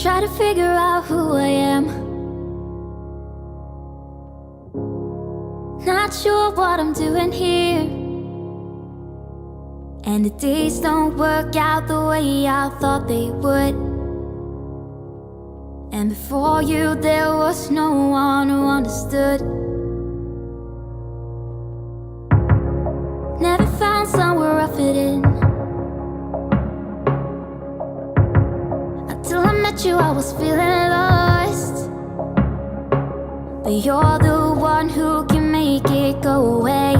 try to figure out who I am. Not sure what I'm doing here, and the days don't work out the way I thought they would. And before you there was no one who understood. Never found somewhere I fit in. Until I met you I was feeling lost. But you're the one who can make it go away.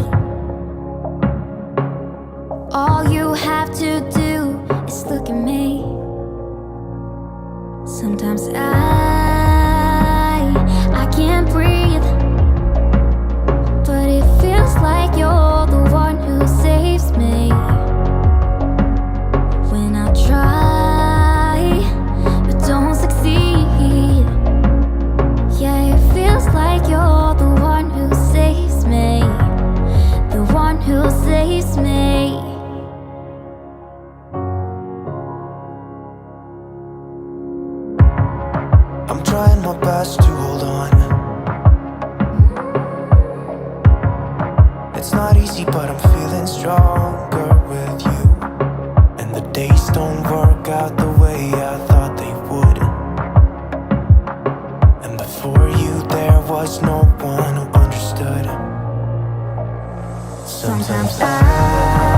All you have to do is look at me. Sometimes I can't breathe, but it feels like you're the one who saves me. When I try, but don't succeed. Yeah, it feels like you're the one who saves me. The one who saves me. I'm trying my best to hold on. It's not easy, but I'm feeling stronger with you. And the days don't work out the way I thought they would. And before you there was no one who understood. Sometimes I